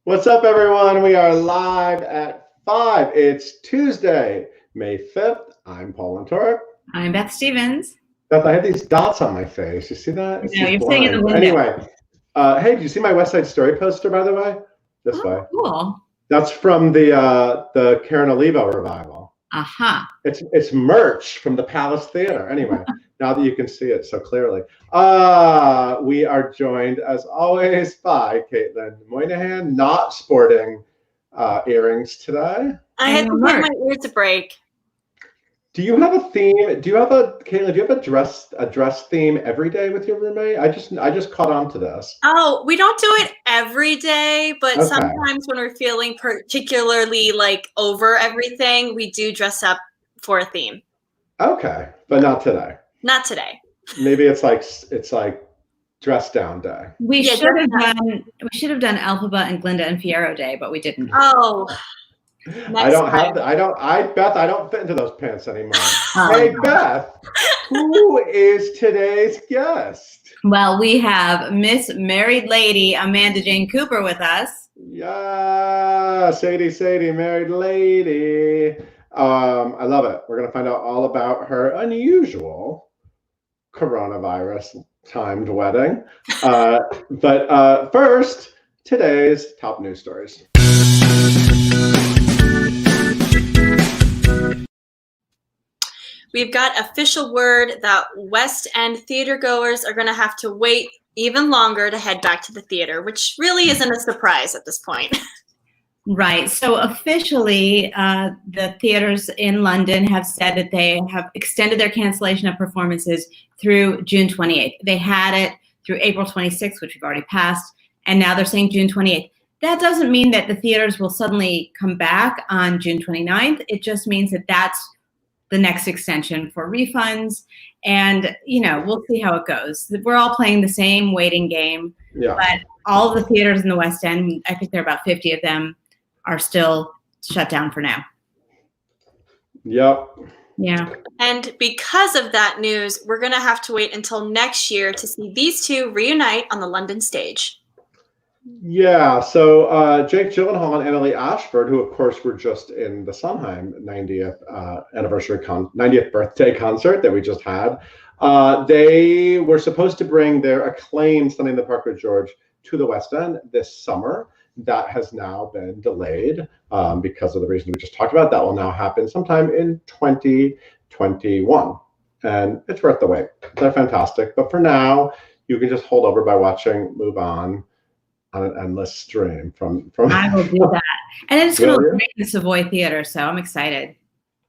What's up, everyone? We are live at 5. It's Tuesday, May 5th. I'm Paul Antorek. I'm Beth Stevens. Beth, I have these dots on my face. You see that? No, you're sitting in the window. Anyway, hey, did you see my West Side Story poster, by the way? This way. Cool. That's from the Karen Olivo revival. Aha. It's merch from the Palace Theater. Anyway, now that you can see it so clearly. We are joined, as always, by Caitlin Moynihan, not sporting earrings today. I had to put my ears a break. Do you have a theme? Caitlin, do you have a dress theme every day with your roommate? I just caught on to this. Oh, we don't do it every day, but sometimes when we're feeling particularly like over everything, we do dress up for a theme. Okay, but not today. Not today. Maybe it's like dress down day. We should have done Alphaba and Glenda and Fierro Day, but we didn't. Oh. I don't fit into those pants anymore. Hey, Beth, who is today's guest? Well, we have Miss Married Lady Amanda Jane Cooper with us. Yeah, Sadie, Married Lady. I love it. We're going to find out all about her unusual coronavirus timed wedding. But first, today's top news stories. We've got official word that West End theater goers are going to have to wait even longer to head back to the theater, which really isn't a surprise at this point. Right. So officially, the theaters in London have said that they have extended their cancellation of performances through June 28th. They had it through April 26th, which we've already passed, and now they're saying June 28th. That doesn't mean that the theaters will suddenly come back on June 29th. It just means that that's the next extension for refunds. And, we'll see how it goes. We're all playing the same waiting game. Yeah. But all of the theaters in the West End, I think there are about 50 of them, are still shut down for now. Yep. Yeah. And because of that news, we're going to have to wait until next year to see these two reunite on the London stage. Yeah, so Jake Gyllenhaal and Annaleigh Ashford, who of course were just in the Sondheim 90th anniversary 90th birthday concert that we just had, they were supposed to bring their acclaimed Sunday in the Park with George to the West End this summer. That has now been delayed because of the reason we just talked about. That will now happen sometime in 2021, and it's worth the wait. They're fantastic, but for now, you can just hold over by watching Move On an endless stream from I will do that. And it's going to look great in the Savoy Theater, so I'm excited.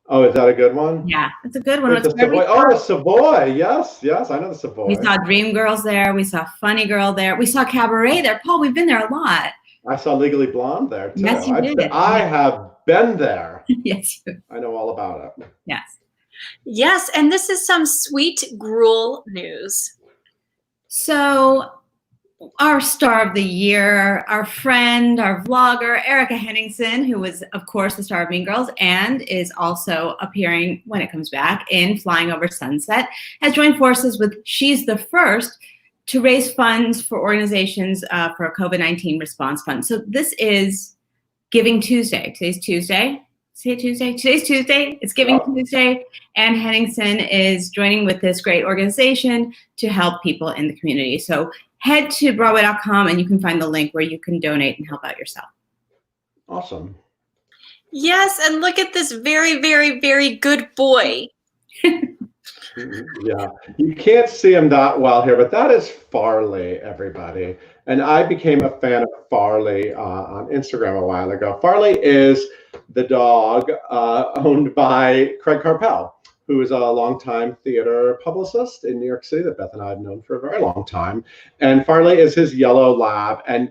Oh, is that a good one? Yeah, it's a good one. The Savoy. Oh, the Savoy. Yes, I know the Savoy. We saw Dreamgirls there. We saw Funny Girl there. We saw Cabaret there. Paul, we've been there a lot. I saw Legally Blonde there, too. Yes, you did. I have been there. Yes. I know all about it. Yes. Yes, and this is some sweet gruel news. So our star of the year, our friend, our vlogger, Erica Henningsen, who was, of course, the star of Mean Girls and is also appearing when it comes back in Flying Over Sunset, has joined forces with She's the First to raise funds for organizations for a COVID-19 response fund. So this is Giving Tuesday. Today's Tuesday. Say Tuesday. Today's Tuesday. It's Giving Tuesday. And Henningsen is joining with this great organization to help people in the community. So head to Broadway.com and you can find the link where you can donate and help out yourself. Awesome. Yes, and look at this very, very, very good boy. Yeah, you can't see him that well here, but that is Farley, everybody. And I became a fan of Farley on Instagram a while ago. Farley is the dog owned by Craig Carpel, who is a longtime theater publicist in New York City that Beth and I have known for a very long time. And Farley is his yellow lab. And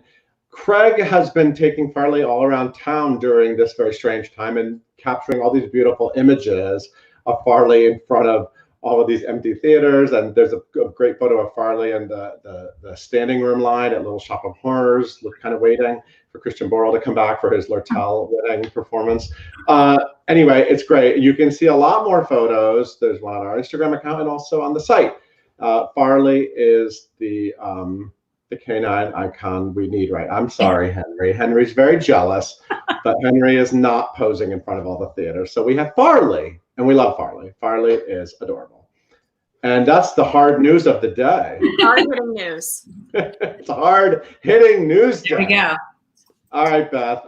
Craig has been taking Farley all around town during this very strange time and capturing all these beautiful images of Farley in front of all of these empty theaters. And there's a great photo of Farley in the standing room line at Little Shop of Horrors, kind of waiting for Christian Borle to come back for his Lortel wedding performance. Anyway, it's great. You can see a lot more photos. There's one on our Instagram account and also on the site. Farley is the the canine icon we need, right? I'm sorry, Henry. Henry's very jealous, but Henry is not posing in front of all the theaters. So we have Farley, and we love Farley. Farley is adorable. And that's the hard news of the day. Hard-hitting news. It's hard-hitting news day. There we go. All right, Beth,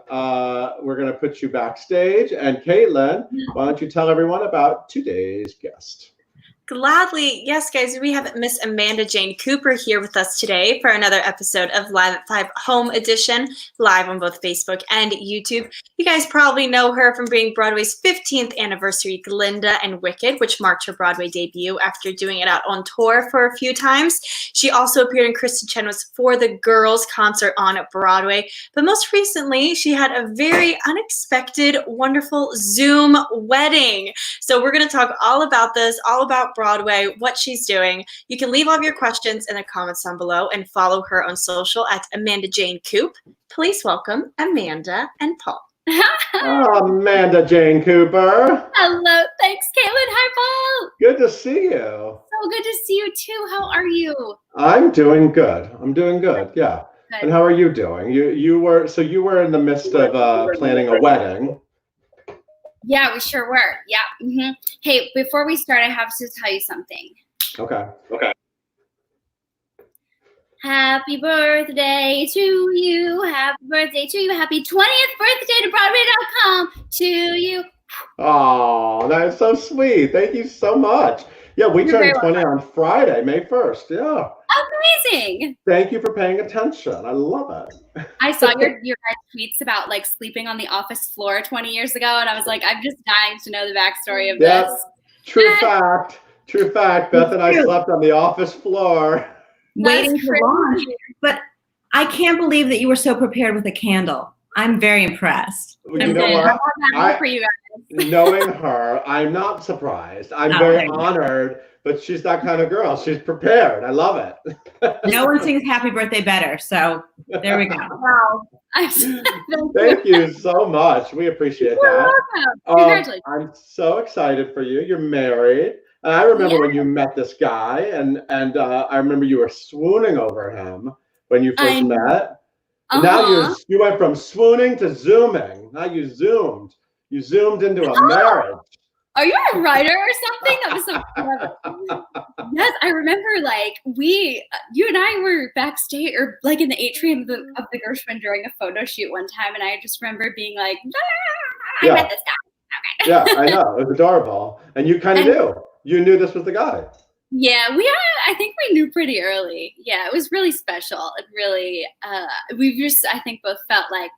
we're going to put you backstage. And Caitlin, why don't you tell everyone about today's guest? Gladly. Yes, guys, we have Miss Amanda Jane Cooper here with us today for another episode of Live at 5 Home Edition, live on both Facebook and YouTube. You guys probably know her from being Broadway's 15th anniversary Glenda and Wicked, which marked her Broadway debut after doing it out on tour for a few times. She also appeared in Kristen Chenoweth's For the Girls concert on Broadway. But most recently, she had a very unexpected, wonderful Zoom wedding. So we're going to talk all about this, all about Broadway, what she's doing. You can leave all of your questions in the comments down below and follow her on social at Amanda Jane Coop. Please welcome Amanda and Paul. Oh, Amanda Jane Cooper. Hello. Thanks, Caitlin. Hi, Paul. Good to see you. So good to see you, too. How are you? I'm doing good. Yeah. Good. And how are you doing? You were in the midst of planning a wedding. Yeah, we sure were. Yeah. Hey, before we start, I have to tell you something. Okay. Happy birthday to you. Happy birthday to you. Happy 20th birthday to Broadway.com to you. Oh, that is so sweet. Thank you so much. Yeah, we turned 20 on Friday, May 1st. Yeah. Amazing. Thank you for paying attention. I love it. I saw your guys' tweets about like sleeping on the office floor 20 years ago, and I was like, I'm just dying to know the backstory of this. True fact. Beth and I slept on the office floor. Waiting to launch. But I can't believe that you were so prepared with a candle. I'm very impressed. Well, you know what? For you guys. Knowing her, I'm not surprised. I'm very honored, but she's that kind of girl. She's prepared. I love it. No one sings happy birthday better. So there we go. Wow. Thank you so much. We appreciate that. Congratulations. I'm so excited for you. You're married. And I remember when you met this guy, and I remember you were swooning over him when you first met. Now you went from swooning to zooming. Now you zoomed. You zoomed into a marriage. Are you a writer or something? That was so clever. Yes, I remember like you and I were backstage or like in the atrium of the Gershwin during a photo shoot one time, and I just remember being like, I met this guy. Okay. Yeah, I know. It was adorable. And you kind of knew. You knew this was the guy. Yeah, I think we knew pretty early. Yeah, it was really special. It really, we just, I think, both felt like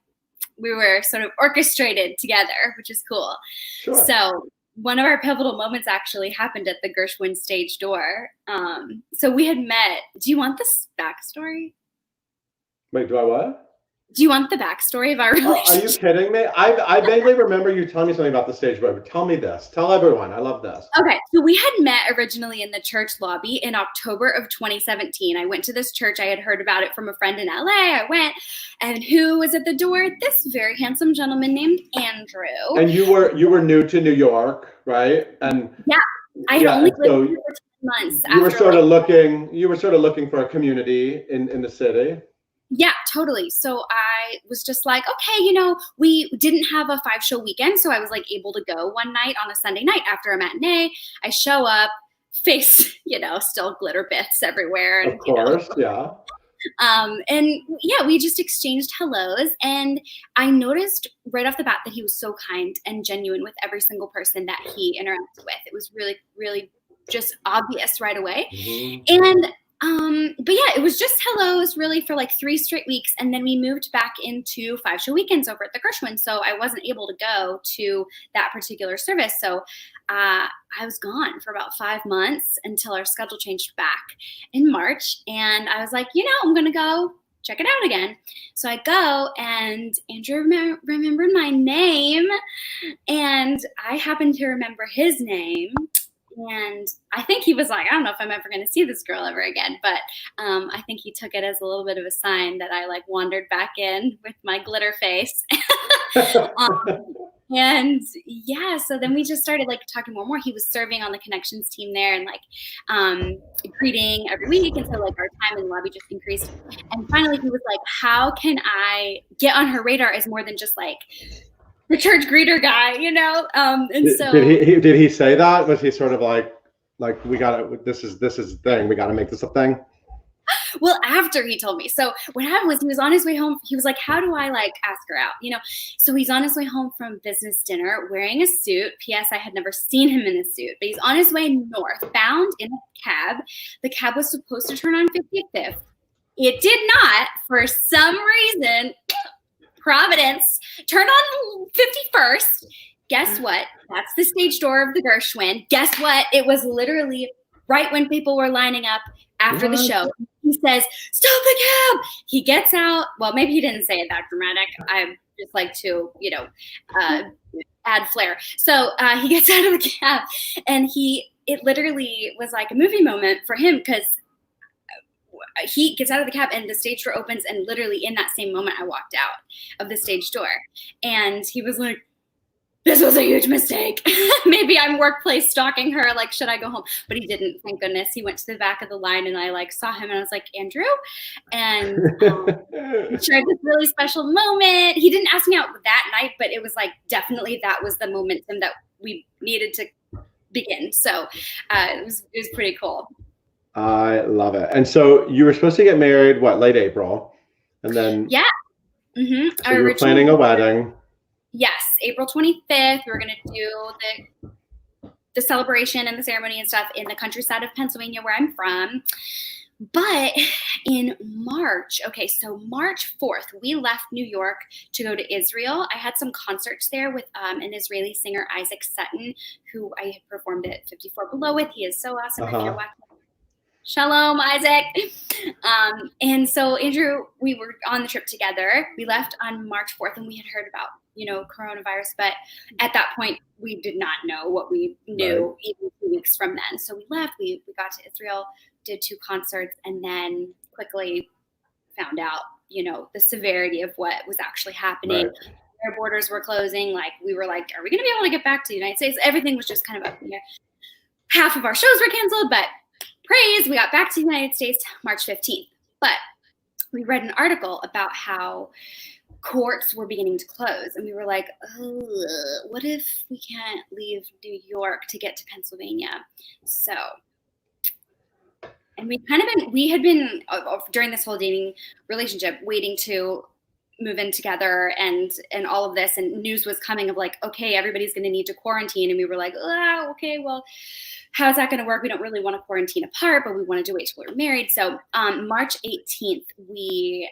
we were sort of orchestrated together, which is cool. Sure. So one of our pivotal moments actually happened at the Gershwin stage door. So we had met. Do you want this backstory? Wait, do I what? Do you want the backstory of our relationship? Are you kidding me? I vaguely remember you telling me something about the stage door, but tell me this. Tell everyone. I love this. Okay, so we had met originally in the church lobby in October of 2017. I went to this church. I had heard about it from a friend in LA. I went, and who was at the door? This very handsome gentleman named Andrew. And you were new to New York, right? And yeah, I had only lived here for 10 months. You were sort of looking for a community in the city. Yeah, totally. So I was just like, okay, we didn't have a 5-show weekend. So I was like able to go one night on a Sunday night after a matinee. I show up, face, still glitter bits everywhere. And, of course, yeah. And yeah, we just exchanged hellos. And I noticed right off the bat that he was so kind and genuine with every single person that he interacted with. It was really, really just obvious right away. Mm-hmm. And but yeah, it was just hellos really for like 3 straight weeks. And then we moved back into 5-show weekends over at the Gershwin. So I wasn't able to go to that particular service. So I was gone for about 5 months until our schedule changed back in March. And I was like, I'm going to go check it out again. So I go, and Andrew remembered my name, and I happened to remember his name. And I think he was like, I don't know if I'm ever going to see this girl ever again. But I think he took it as a little bit of a sign that I like wandered back in with my glitter face. And yeah, so then we just started like talking more and more. He was serving on the connections team there and like greeting every week. And so like our time in the lobby just increased. And finally he was like, how can I get on her radar as more than just like the church greeter guy, you know? And so did he say that? Was he sort of like we gotta, this is the thing, we gotta make this a thing? Well, after he told me. So what happened was he was on his way home. He was like, how do I like ask her out? You know, so he's on his way home from business dinner wearing a suit. P.S. I had never seen him in a suit, but he's on his way northbound in a cab. The cab was supposed to turn on 55th. It did not. For some reason, Providence turned on 51st. Guess what? That's the stage door of the Gershwin. Guess what? It was literally right when people were lining up after the show. He says, stop the cab. He gets out. Well, maybe he didn't say it that dramatic. I just like to, you know, add flair. So he gets out of the cab and it literally was like a movie moment for him because he gets out of the cab and the stage door opens and literally in that same moment I walked out of the stage door and he was like, this was a huge mistake. Maybe I'm workplace stalking her. Like, should I go home? But he didn't, thank goodness. He went to the back of the line and I like saw him and I was like, Andrew? And shared this really special moment. He didn't ask me out that night, but it was like, definitely that was the momentum that we needed to begin. So it was pretty cool. I love it. And so you were supposed to get married, what, late April? And then yeah. Mm-hmm. So you were planning a wedding. Yes, April 25th. We were going to do the celebration and the ceremony and stuff in the countryside of Pennsylvania where I'm from. But in March, okay, so March 4th, we left New York to go to Israel. I had some concerts there with an Israeli singer, Isaac Sutton, who I had performed at 54 Below with. He is so awesome. If you're watching. Shalom, Isaac. And so, Andrew, we were on the trip together. We left on March 4th, and we had heard about, you know, coronavirus. But at that point, we did not know what we knew even 2 weeks from then. So we left. We got to Israel, did 2 concerts, and then quickly found out, you know, the severity of what was actually happening. Right. Our borders were closing. Like, we were like, are we going to be able to get back to the United States? Everything was just kind of up in the air. Half of our shows were canceled, but praise, we got back to the United States March 15th. But we read an article about how courts were beginning to close. And we were like, oh, what if we can't leave New York to get to Pennsylvania? So, and we had been during this whole dating relationship waiting to move in together and all of this. And news was coming of like, okay, everybody's going to need to quarantine. And we were like, oh, okay, well, how's that going to work? We don't really want to quarantine apart, but we wanted to wait till we were married. So March 18th, we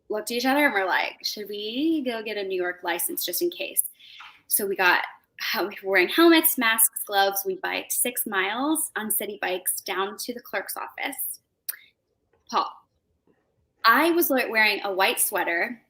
looked at each other and we're like, should we go get a New York license just in case? So we were wearing helmets, masks, gloves. We biked 6 miles on city bikes down to the clerk's office. Paul, I was wearing a white sweater.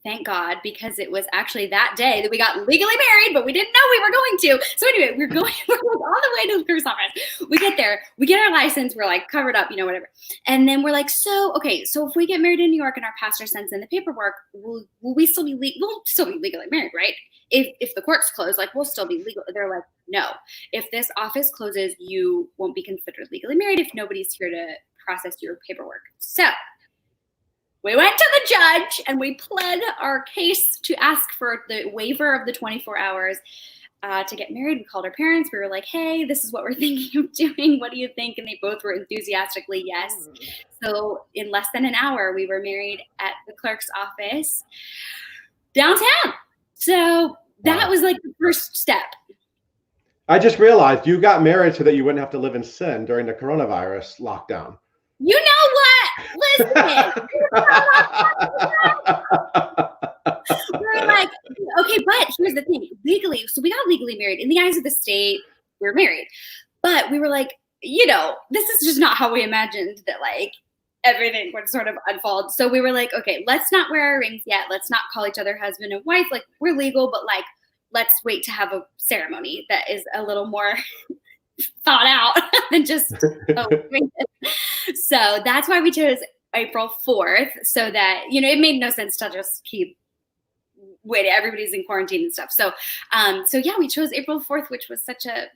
Thank God, because it was actually that day that we got legally married, but we didn't know we were going to. So anyway, we're going all the way to the clerk's office. We get there, we get our license, we're like covered up, you know, whatever. And then we're like, so if we get married in New York and our pastor sends in the paperwork, will we still be we'll still be legally married, right? If the courts close, like we'll still be legal. They're like, no. If this office closes, you won't be considered legally married if nobody's here to process your paperwork. So we went to the judge and we pled our case to ask for the waiver of the 24 hours to get married. We called our parents. We were like, hey, this is what we're thinking of doing. What do you think? And they both were enthusiastically yes. So in less than an hour, we were married at the clerk's office downtown. So that was like the first step. I just realized you got married so that you wouldn't have to live in sin during the coronavirus lockdown. You know what? Listen. We're like, okay, but here's the thing. Legally, so we got legally married. In the eyes of the state, we were married. But we were like, you know, this is just not how we imagined that, like, everything would sort of unfold. So we were like, okay, let's not wear our rings yet. Let's not call each other husband and wife. Like, we're legal, but, like, let's wait to have a ceremony that is a little more thought out than just so that's why we chose April 4th, so that, you know, it made no sense to just keep everybody's in quarantine and stuff. So, so yeah, we chose April 4th, which was such a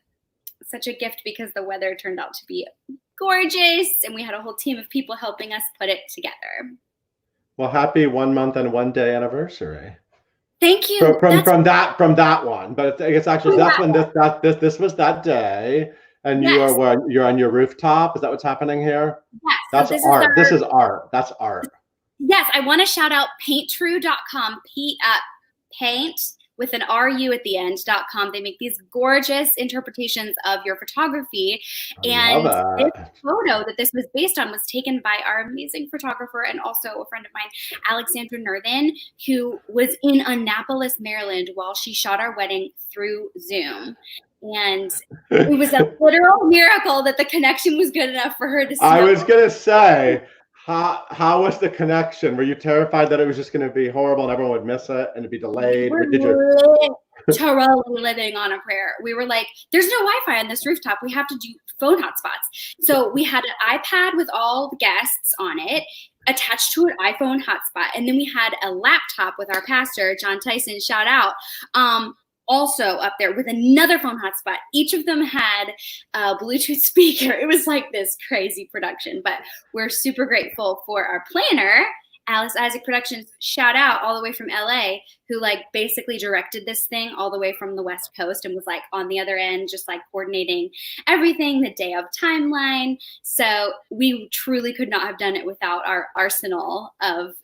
gift because the weather turned out to be gorgeous, and we had a whole team of people helping us put it together. Well, happy 1 month and 1 day anniversary. Thank you. From that one, but it's actually that's when this was that day, and Yes. you're on your rooftop. Is that what's happening here? Yes. That's so art. This is art. That's art. Yes, I want to shout out painttrue.com, paint with an RU at the end.com. They make these gorgeous interpretations of your photography. And this photo that this was based on was taken by our amazing photographer and also a friend of mine, Alexandra Nerthen, who was in Annapolis, Maryland while she shot our wedding through Zoom. And it was a literal miracle that the connection was good enough for her to see. I was going to say, how was the connection? Were you terrified that it was just going to be horrible and everyone would miss it and it'd be delayed? We're literally living on a prayer. We were like, there's no Wi-Fi on this rooftop. We have to do phone hotspots. So we had an iPad with all the guests on it attached to an iPhone hotspot. And then we had a laptop with our pastor, John Tyson, shout out, also up there with another phone hotspot. Each of them had a Bluetooth speaker. It was like this crazy production, but we're super grateful for our planner, Alice Isaac Productions, shout out, all the way from LA, who like basically directed this thing all the way from the West Coast and was like on the other end, just like coordinating everything, the day of timeline. So we truly could not have done it without our arsenal of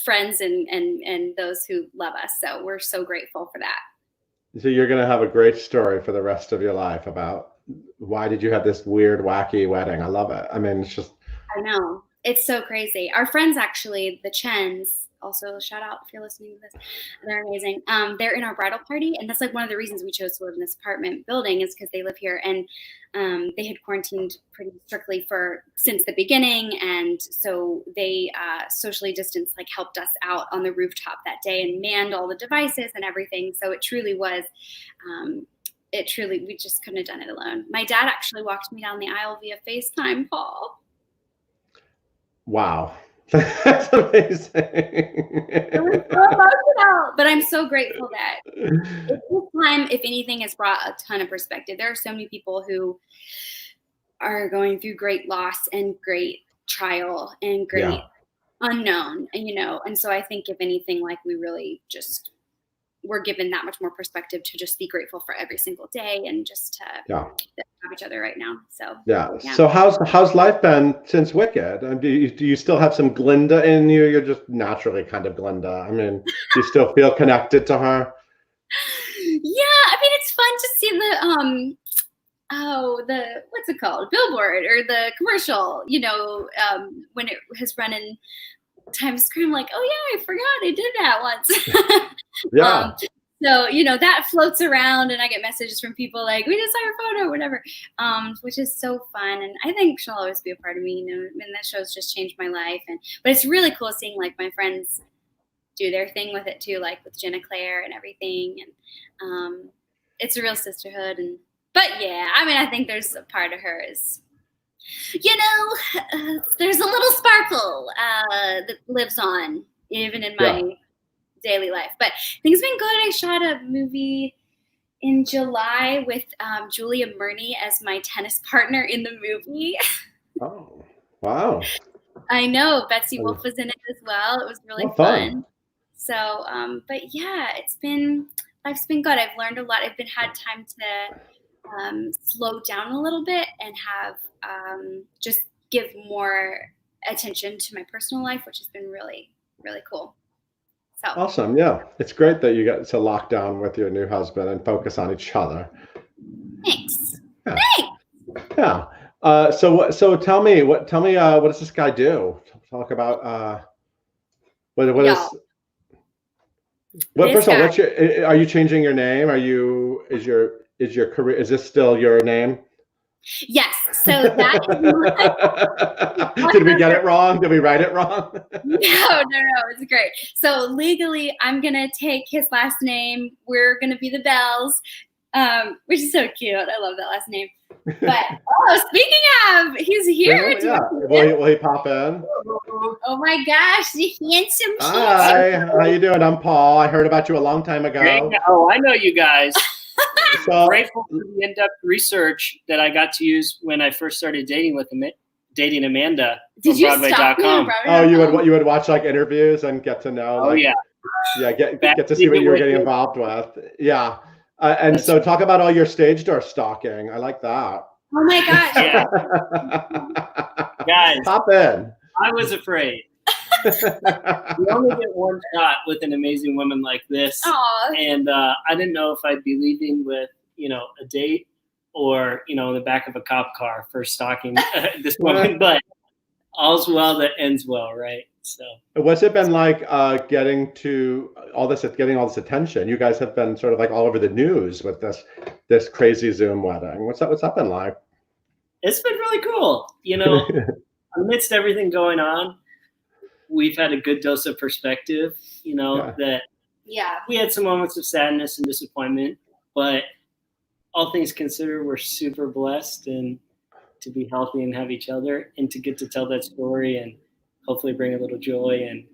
friends and those who love us. So we're so grateful for that. So you're going to have a great story for the rest of your life about why did you have this weird, wacky wedding? I love it. I mean, it's just. I know. It's so crazy. Our friends, actually, the Chens, also shout out if you're listening to this. They're amazing. They're in our bridal party. And that's like one of the reasons we chose to live in this apartment building is because they live here. And they had quarantined pretty strictly since the beginning. And so they socially distanced, like helped us out on the rooftop that day and manned all the devices and everything. So it truly was, we just couldn't have done it alone. My dad actually walked me down the aisle via FaceTime, Paul. Wow. That's amazing. It was so emotional, but I'm so grateful that this time, if anything, has brought a ton of perspective. There are so many people who are going through great loss and great trial and great unknown, and so I think if anything, like we really just we're given that much more perspective to just be grateful for every single day and just to have each other right now. So So how's life been since Wicked? Do you still have some Glenda in you? You're just naturally kind of Glenda. I mean, do you still feel connected to her? Yeah, I mean, it's fun to see the what's it called, billboard or the commercial, when it has run in Times Square. I'm like, oh yeah, I forgot I did that once. So that floats around, and I get messages from people like, we just saw your photo, whatever, which is so fun. And I think she'll always be a part of me. And that show's just changed my life. But it's really cool seeing like my friends do their thing with it too, like with Jenna Claire and everything. And it's a real sisterhood. But yeah, I mean, I think there's a part of her is, there's a little sparkle that lives on even in my daily life. But things have been good. I shot a movie in July with Julia Murney as my tennis partner in the movie. Oh, wow. I know. Betsy Wolf was in it as well. It was really fun. So, but yeah, life's been good. I've learned a lot. I've had time to slow down a little bit and have just give more attention to my personal life, which has been really, really cool. So. Awesome. Yeah. It's great that you got to lock down with your new husband and focus on each other. Thanks. Yeah. Thanks. Yeah. So tell me, what does this guy do? Talk about what is what first of all, are you changing your name? Is your career, is this still your name? Yes. So that is Did we get it wrong? Did we write it wrong? No, it's great. So legally, I'm going to take his last name. We're going to be the Bells. which is so cute. I love that last name. But speaking of, he's here. Yeah. Will he pop in? Oh my gosh, the handsome. Hi, how you doing? I'm Paul. I heard about you a long time ago. Oh, I know you guys. So, Grateful for the in-depth research that I got to use when I first started dating Amanda Did from you stop me on Broadway.com. Broadway.com? you would watch like interviews and get to know. Oh yeah. Get to see what you were getting involved with. Yeah. And so talk about all your stage door stalking. I like that. Oh my gosh. Yeah. Guys, Pop in. I was afraid. You only get one shot with an amazing woman like this. Aw. And I didn't know if I'd be leaving with, a date or, in the back of a cop car for stalking this woman. But all's well that ends well, right? So What's it been like getting all this attention? You guys have been sort of like all over the news with this crazy Zoom wedding. What's that been like? It's been really cool. Amidst everything going on, we've had a good dose of perspective, that we had some moments of sadness and disappointment, but all things considered, we're super blessed and to be healthy and have each other and to get to tell that story and hopefully bring a little joy and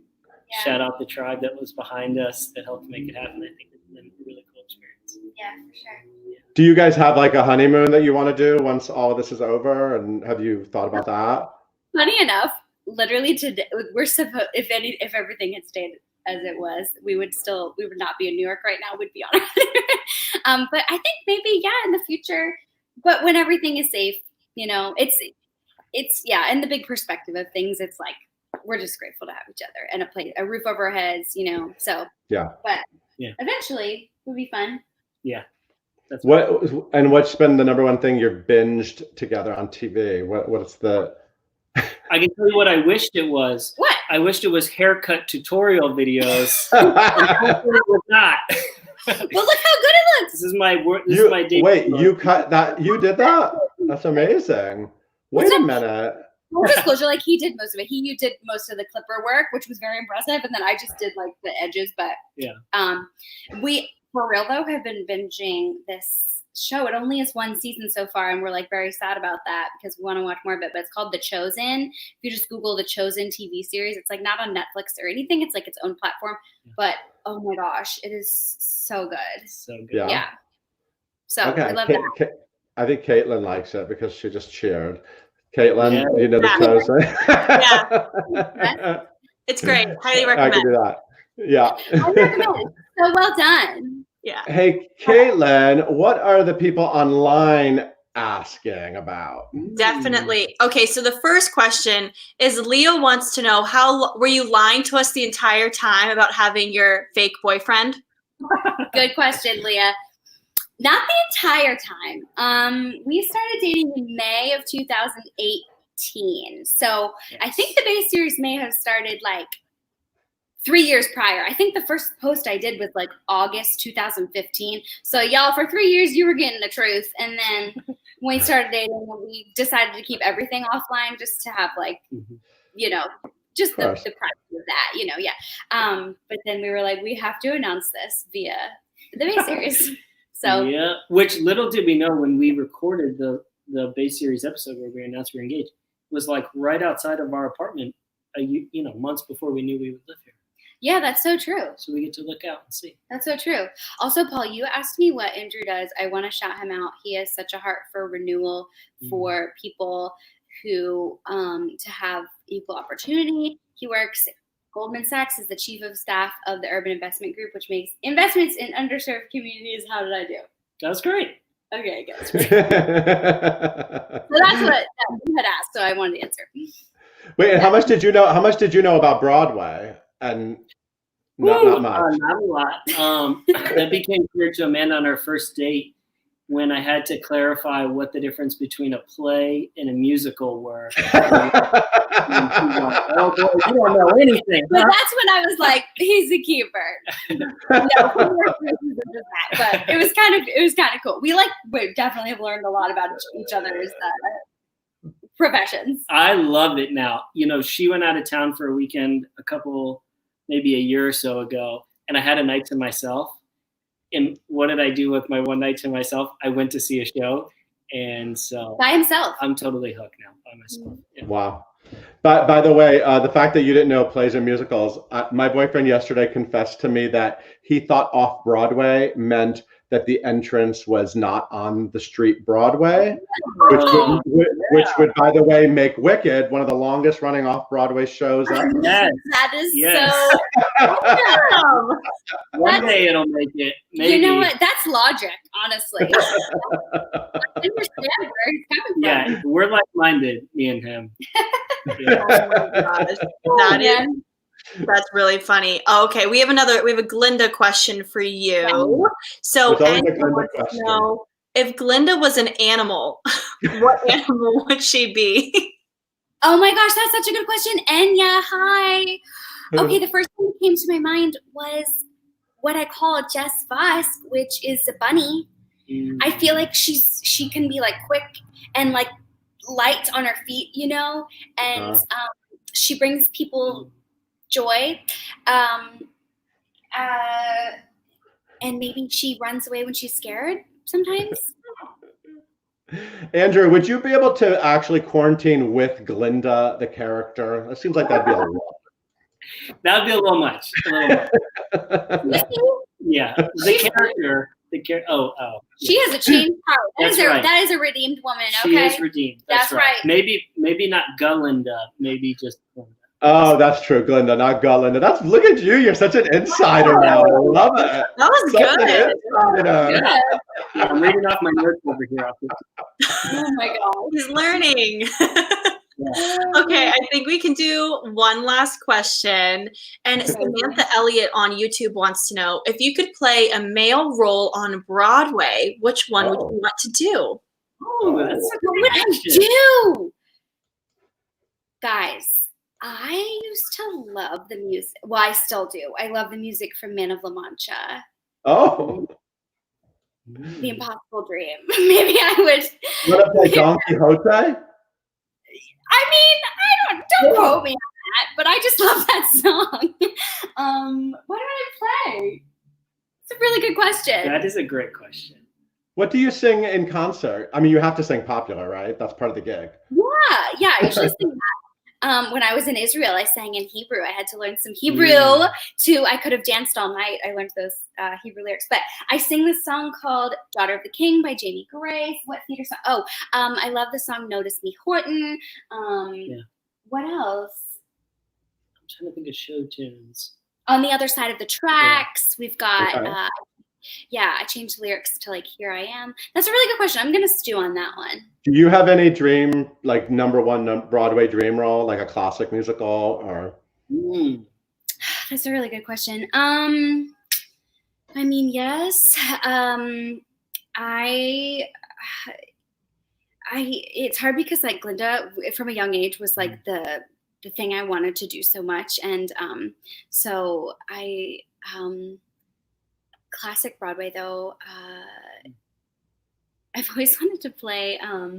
shout out the tribe that was behind us that helped make it happen. I think it's been a really cool experience. Yeah, for sure. Yeah. Do you guys have like a honeymoon that you want to do once all of this is over? And have you thought about that? Funny enough, literally today, we're supposed, if everything had stayed as it was, we would not be in New York right now. We'd be on our but I think maybe, in the future, but when everything is safe, it's in the big perspective of things, it's like, we're just grateful to have each other and a roof over our heads, so. Yeah. But eventually it would be fun. Yeah. That's what's been the number one thing you've binged together on TV? What's the... I can tell you what I wished it was. What? I wished it was haircut tutorial videos. Hopefully it was not. Well, look how good it looks. This is my work. This is my date. Wait, you cut that? You did that? That's amazing. Wait a minute. Full disclosure, like he did most of it. You did most of the clipper work, which was very impressive, and then I just did like the edges. But we, for real though, have been binging this show. It only is one season so far, and we're like very sad about that because we want to watch more of it. But it's called The Chosen. If you just Google The Chosen TV series, it's like not on Netflix or anything. It's like its own platform. But oh my gosh, it is so good. So good. Yeah. So Okay. I love that. I think Caitlin likes it because she just cheered. Caitlin, The Chosen. It's great. Highly recommend. I can do that. Yeah. I recommend. So well done. Yeah. Hey, Caitlin, what are the people online asking about? Definitely. Okay, so the first question is Leo wants to know, how were you lying to us the entire time about having your fake boyfriend? Good question, Leah. Not the entire time. We started dating in May of 2018. So I think the Bay series may have started like 3 years prior. I think the first post I did was like August 2015. So y'all, for 3 years, you were getting the truth. And then when we started dating, we decided to keep everything offline just to have like, just the privacy of that, But then we were like, we have to announce this via the Bay series. So which little did we know when we recorded the Bay series episode where we announced we were engaged, was like right outside of our apartment, months before we knew we would live here. Yeah, that's so true. So we get to look out and see. That's so true. Also, Paul, you asked me what Andrew does. I want to shout him out. He has such a heart for renewal for people who to have equal opportunity. He works at Goldman Sachs as the chief of staff of the Urban Investment Group, which makes investments in underserved communities. How did I do? That's great. Okay, good. So that's what you had asked, so I wanted to answer. Wait, and how much did you know? How much did you know about Broadway? And not much. Not a lot. That became clear to Amanda on our first date when I had to clarify what the difference between a play and a musical were. Oh boy, you don't know anything. But that's when I was like, he's a keeper. No, but it was kind of cool. We definitely have learned a lot about each other's professions. I love it now. She went out of town for a weekend maybe a year or so ago, and I had a night to myself. and what did I do with my one night to myself? I went to see a show, and so by himself. I'm totally hooked now by myself. Yeah. Wow. But by the way, the fact that you didn't know plays and musicals, my boyfriend yesterday confessed to me that he thought off Broadway meant that the entrance was not on the street Broadway, which would, by the way, make Wicked one of the longest running off Broadway shows ever. Yes. That is Yes. so. One day it'll make it. Maybe. You know what? That's logic, honestly. I understand where he's coming from. Yeah, we're like-minded, me and him. Yeah. Oh my gosh. That's really funny. Okay, we have a Glenda question for you. So, if Glenda was an animal, what animal would she be? Oh my gosh, that's such a good question. Enya, hi. Okay, the first thing that came to my mind was what I call Jess Vosk, which is a bunny. I feel like she can be like quick and like light on her feet, you know, and she brings people joy, and maybe she runs away when she's scared sometimes. Andrew, would you be able to actually quarantine with Glenda, the character? It seems like that'd be a lot. That'd be a little much. Yeah, the character. Oh. She has a changed heart. That is a redeemed woman. Okay, she is redeemed. That's right. Maybe not Gyllenhaal. Maybe just. Oh, that's true, Glenda, not Gyllenhaal. Look at you. You're such an insider now. I love it. That was good. I'm reading off my notes over here. Oh my God, he's learning. Okay, I think we can do one last question. And Samantha Elliott on YouTube wants to know, if you could play a male role on Broadway, which one would you want to do? Oh, that's a good question. do? Guys, I used to love the music. Well, I still do. I love the music from Man of La Mancha. Oh. The Impossible Dream. Maybe I would. What about Don Quixote? I mean, don't quote me on that, but I just love that song. What did I play? It's a really good question. That is a great question. What do you sing in concert? I mean, you have to sing popular, right? That's part of the gig. Yeah, I usually sing that. When I was in Israel, I sang in Hebrew. I had to learn some Hebrew too. I could have danced all night. I learned those Hebrew lyrics. But I sing this song called Daughter of the King by Jamie Grace. What theater song? Oh, I love the song Notice Me Horton. What else? I'm trying to think of show tunes. On the Other Side of the Tracks, we've got, I changed the lyrics to like Here I Am. That's a really good question. I'm going to stew on that one. Do you have any dream, like number one Broadway dream role, like a classic musical or? That's a really good question. I mean, yes. It's hard because like Glenda from a young age was like the thing I wanted to do so much. And so I, classic Broadway though, I've always wanted to play, I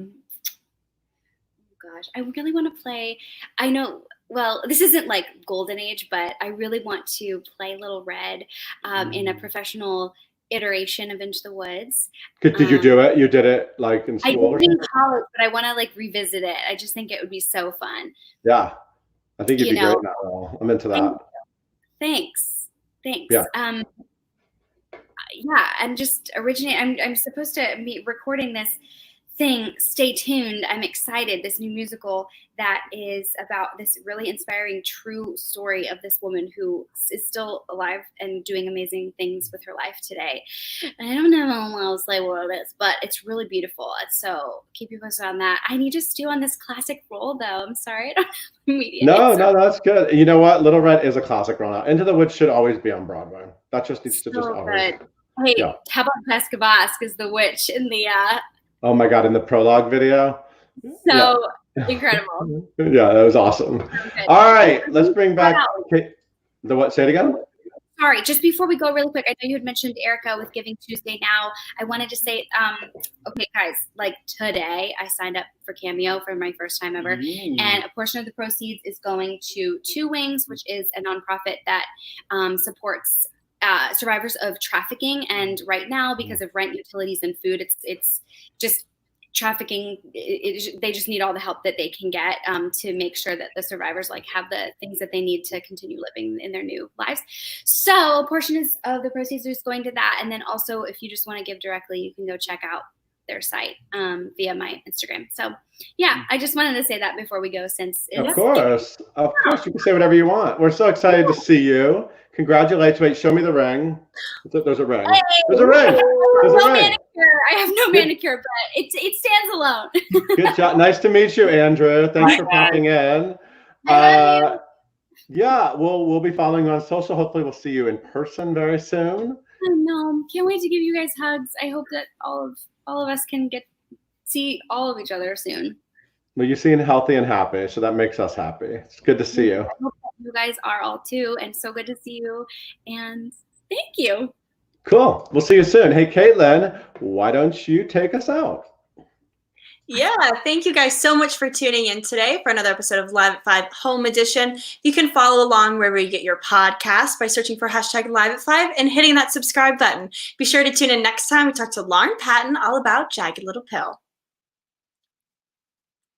really want to play, I know, well, this isn't like golden age, but I really want to play Little Red in a professional iteration of Into the Woods. Did you do it? You did it like in school? I did in college, but I want to like revisit it. I just think it would be so fun. Yeah, I think you'd be great in that role. I'm into that. Thanks. Yeah. I'm just I'm supposed to be recording this thing. Stay tuned. I'm excited. This new musical that is about this really inspiring true story of this woman who is still alive and doing amazing things with her life today. I don't know how I'll say what it is, but it's really beautiful. So keep you posted on that. I need to stew on this classic role though. I'm sorry. I don't have immediate No, that's good. You know what? Little Red is a classic role now. Into the Woods should always be on Broadway. That just needs to always. Hey, how about Jessica Vosk as the witch in the oh my God, in the prologue video? So incredible. Yeah, that was awesome. All right, let's bring back the what? Say it again. Sorry, just before we go really quick, I know you had mentioned Erica with Giving Tuesday Now. I wanted to say, okay, guys, like today I signed up for Cameo for my first time ever. And a portion of the proceeds is going to Two Wings, which is a nonprofit that supports survivors of trafficking. And right now, because of rent, utilities, and food, it's just trafficking. They just need all the help that they can get to make sure that the survivors like have the things that they need to continue living in their new lives. So a portion of the proceeds is going to that. And then also, if you just want to give directly, you can go check out their site via my Instagram. So yeah, I just wanted to say that before we go, since of course, you can say whatever you want. We're so excited to see you. Congratulations. Wait, show me the ring. There's a ring. Hey, there's a ring. There's no a ring. Manicure. I have no manicure, but it stands alone. Good job. Nice to meet you, Andrew. Thanks for popping in. I love you. Yeah, we'll be following you on social. Hopefully we'll see you in person very soon. I know. Can't wait to give you guys hugs. I hope that all of us can see all of each other soon. Well, you seem healthy and happy, so that makes us happy. It's good to see you. I hope that you guys are all too, and so good to see you. And thank you. Cool. We'll see you soon. Hey, Caitlin, why don't you take us out? Yeah, thank you guys so much for tuning in today for another episode of Live at 5 Home Edition. You can follow along wherever you get your podcast by searching for hashtag Live at 5 and hitting that subscribe button. Be sure to tune in next time we talk to Lauren Patton all about Jagged Little Pill.